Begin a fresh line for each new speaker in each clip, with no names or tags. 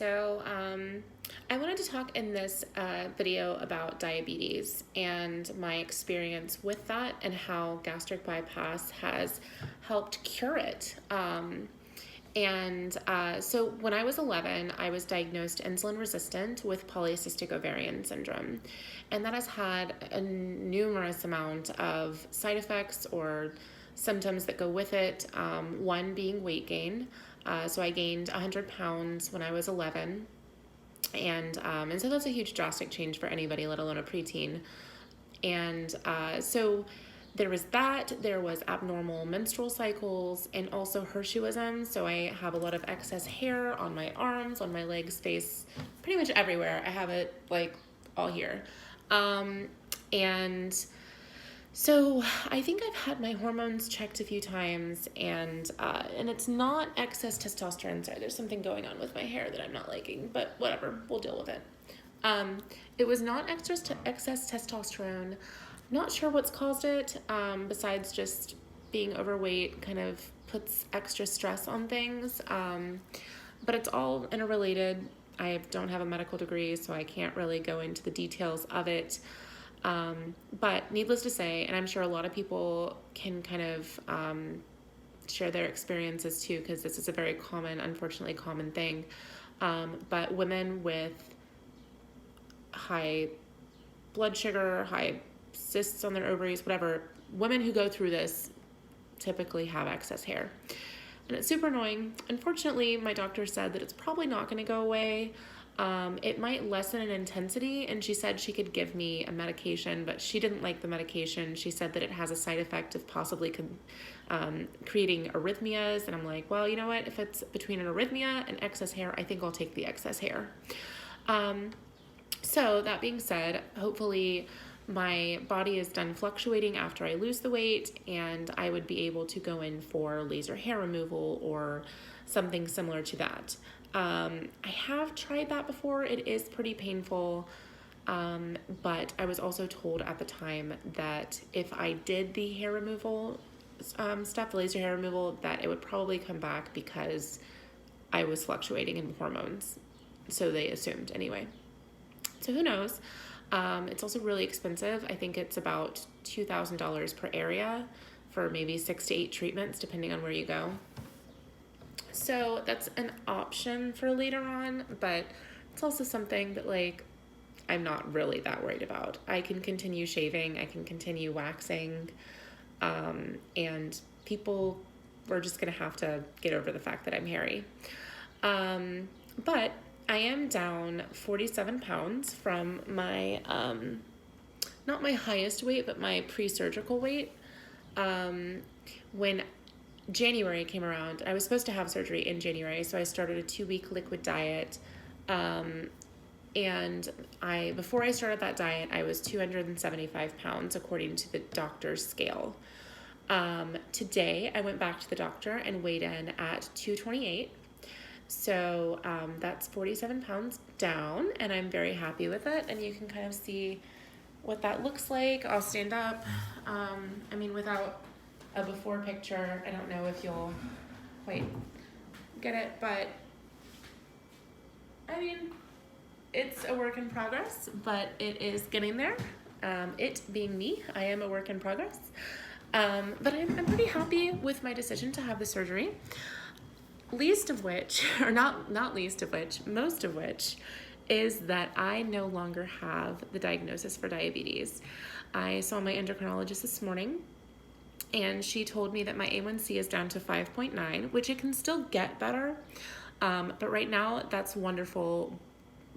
I wanted to talk in this video about diabetes and my experience with that and how gastric bypass has helped cure it. So when I was 11, I was diagnosed insulin resistant with polycystic ovarian syndrome. And that has had a numerous amount of side effects or symptoms that go with it. One being weight gain. So I gained 100 pounds when I was 11. And so that's a huge drastic change for anybody, let alone a preteen. So there was that, there was abnormal menstrual cycles, and also hirsutism. So I have a lot of excess hair on my arms, on my legs, face, pretty much everywhere. I have it like all here. So I think I've had my hormones checked a few times, and it's not excess testosterone. Sorry, there's something going on with my hair that I'm not liking, but whatever, we'll deal with it. It was not excess testosterone. Not sure what's caused it, besides just being overweight kind of puts extra stress on things, but it's all interrelated. I don't have a medical degree, so I can't really go into the details of it. But needless to say, and I'm sure a lot of people can kind of share their experiences too, because this is a very unfortunately common thing. But women with high blood sugar, high cysts on their ovaries, whatever, women who go through this typically have excess hair. And it's super annoying. Unfortunately, my doctor said that it's probably not going to go away. It might lessen in intensity, and she said she could give me a medication, but she didn't like the medication. She said that it has a side effect of possibly creating arrhythmias, and I'm like, well, you know what? If it's between an arrhythmia and excess hair, I think I'll take the excess hair. So that being said, hopefully my body is done fluctuating after I lose the weight, and I would be able to go in for laser hair removal or something similar to that. I have tried that before. It is pretty painful, but I was also told at the time that if I did the hair removal stuff, the laser hair removal, that it would probably come back because I was fluctuating in hormones. So they assumed anyway. So who knows? It's also really expensive. I think it's about $2,000 per area for maybe 6 to 8 treatments, depending on where you go. So that's an option for later on, but it's also something that like I'm not really that worried about. I can continue shaving, I can continue waxing, and people are just gonna have to get over the fact that I'm hairy. But I am down 47 pounds from my, not my highest weight, but my pre-surgical weight. When January came around, I was supposed to have surgery in January, so I started a 2-week liquid diet. Before I started that diet, I was 275 pounds according to the doctor's scale. Today, I went back to the doctor and weighed in at 228. So that's 47 pounds down, and I'm very happy with it. And you can kind of see what that looks like. I'll stand up. Without a before picture, I don't know if you'll quite get it, but it's a work in progress, but it is getting there. It being me, I am a work in progress. But I'm pretty happy with my decision to have the surgery. Least of which, or not least of which, most of which, is that I no longer have the diagnosis for diabetes. I saw my endocrinologist this morning, and she told me that my A1C is down to 5.9, which it can still get better, but right now that's wonderful.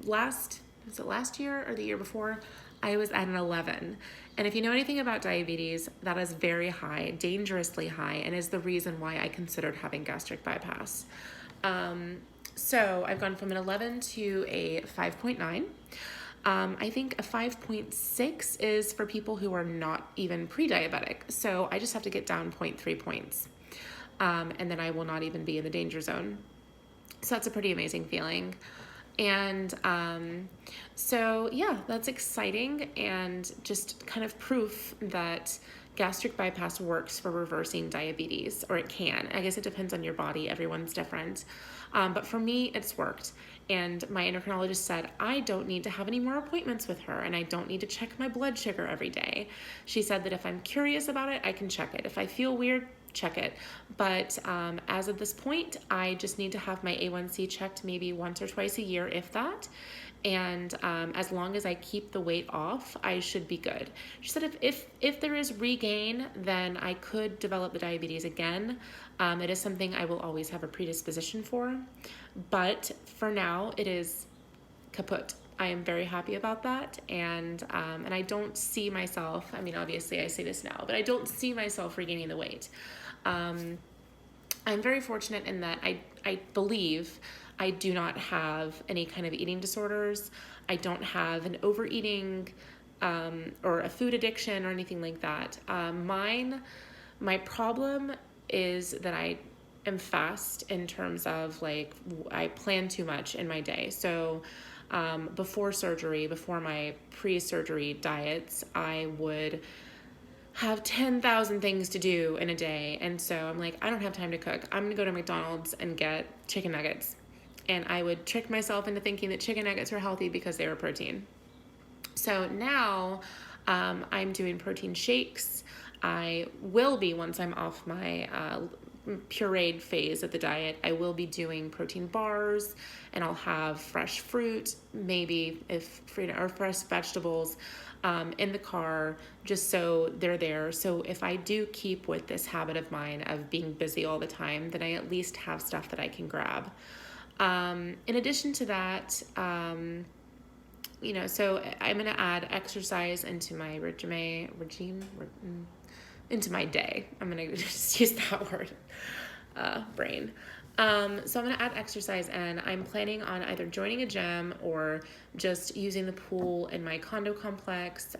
Was it last year or the year before? I was at an 11. And if you know anything about diabetes, that is very high, dangerously high, and is the reason why I considered having gastric bypass. So I've gone from an 11 to a 5.9. I think a 5.6 is for people who are not even pre-diabetic. So I just have to get down 0.3 points. And then I will not even be in the danger zone. So that's a pretty amazing feeling. And so yeah, that's exciting, and just kind of proof that gastric bypass works for reversing diabetes, or it can. I guess it depends on your body. Everyone's different. But for me, it's worked. And my endocrinologist said, I don't need to have any more appointments with her, and I don't need to check my blood sugar every day. She said that if I'm curious about it, I can check it. If I feel weird, check it. But as of this point, I just need to have my A1C checked maybe once or twice a year, if that. And as long as I keep the weight off, I should be good. She said if there is regain, then I could develop the diabetes again. It is something I will always have a predisposition for. But for now, it is kaput. I am very happy about that, and I don't see myself, I mean, obviously I say this now, but I don't see myself regaining the weight. I'm very fortunate in that I believe I do not have any kind of eating disorders. I don't have an overeating or a food addiction or anything like that. My problem is that I am fast in terms of like I plan too much in my day. So before surgery, before my pre-surgery diets, I would have 10,000 things to do in a day. And so I'm like, I don't have time to cook. I'm gonna go to McDonald's and get chicken nuggets. And I would trick myself into thinking that chicken nuggets were healthy because they were protein. So now I'm doing protein shakes. I will be, once I'm off my pureed phase of the diet, I will be doing protein bars, and I'll have fresh fruit, maybe if or fresh vegetables in the car, just so they're there. So if I do keep with this habit of mine of being busy all the time, then I at least have stuff that I can grab. In addition to that, so I'm going to add exercise into my into my day. I'm going to just use that word, brain. So I'm going to add exercise, and I'm planning on either joining a gym or just using the pool in my condo complex,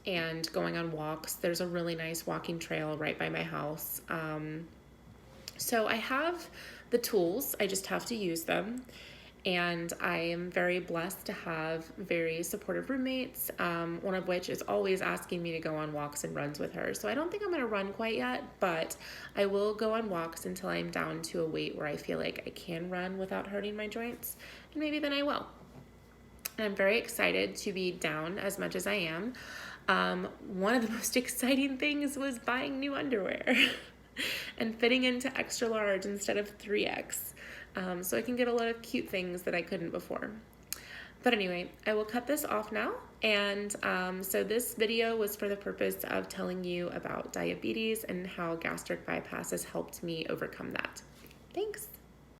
and going on walks. There's a really nice walking trail right by my house. So I have the tools, I just have to use them. And I am very blessed to have very supportive roommates, one of which is always asking me to go on walks and runs with her. So I don't think I'm going to run quite yet, but I will go on walks until I'm down to a weight where I feel like I can run without hurting my joints, and maybe then I will. And I'm very excited to be down as much as I am. One of the most exciting things was buying new underwear and fitting into extra large instead of 3X. So I can get a lot of cute things that I couldn't before. But anyway, I will cut this off now. And so this video was for the purpose of telling you about diabetes and how gastric bypass has helped me overcome that. Thanks.